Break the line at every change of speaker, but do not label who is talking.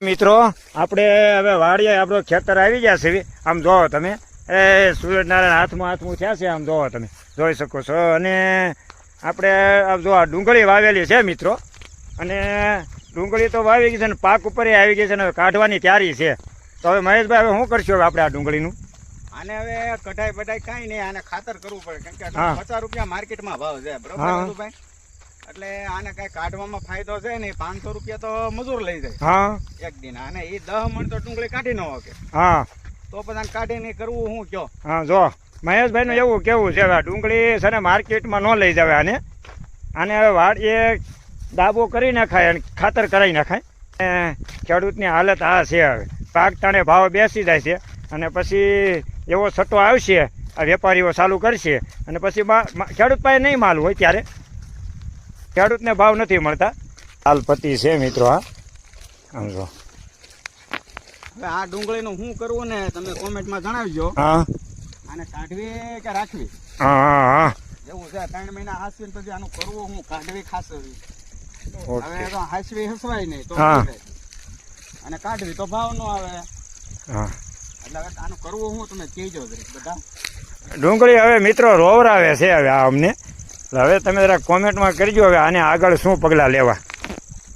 મિત્રો આપણે હવે વાડીએ આપણો ખેતર આવી ગયા છે. આમ જોવો તમે, એ સૂર્યનારાયણ હાથમાં થયા છે. આમ જોવો તમે જોઈ શકો છો. અને આપણે આમ જો ડુંગળી વાવેલી છે મિત્રો. અને ડુંગળી તો વાવી ગઈ છે ને પાક ઉપર આવી ગઈ છે ને કાઢવાની તૈયારી છે. તો હવે મહેશભાઈ હવે શું કરશું હવે આપણે આ ડુંગળીનું?
આને હવે કઢાઈ બઢાઈ કાંઈ નહીં, આને ખાતર કરવું પડે કેમ કે 50 રૂપિયા માર્કેટમાં ભાવ છે, બરોબર ભાઈ? એટલે આને કઈ કાઢવામાં ફાયદો છે ને 500 રૂપિયા તો મજૂર લઈ જાય.
હા,
એક દિન આને એ 10 મણ તો ડુંગળી કાઢી ન શકે.
હા,
તો પછી કાઢી નહીં કરવું હું કયો?
હા, જો મહેશભાઈ નું એવું કેવું છે હવે ડુંગળી છે ને માર્કેટમાં ન લઈ જાવે. આને હવે વાડીએ દાબો કરી નાખાય અને ખાતર કરાવી નાખાય. ખેડૂતની હાલત આ છે. હવે પાક ટાણે ભાવ બેસી જાય છે અને પછી એવો સટ્ટો આવશે, આ વેપારીઓ ચાલુ કરશે અને પછી ખેડૂત પાસે નહીં માલ હોય ત્યારે ખેડૂતને ભાવ નથી મળતા. હાલપતિ છે મિત્રો. હા, સમજો.
હવે આ ડુંગળીનું શું કરવું ને તમે કોમેન્ટમાં જણાવજો.
હા,
આને કાઢવી કે રાખવી?
હા, હા, હા,
એવું છે. 3 મહિના હાસવી પછી આનું કરવું હું, કાઢવી ખાસવી.
ઓકે.
હવે તો હાસવી હસવાય નહીં તો
હા.
અને કાઢવી તો ભાવ ન આવે.
હા,
એટલે હવે આનું કરવું હું તમે કહેજો બધા.
ડુંગળી હવે મિત્રો રોવરાવે છે હવે આ અમને. હવે તમે જરા કોમેન્ટમાં કરજો હવે આને આગળ શું પગલાં લેવા.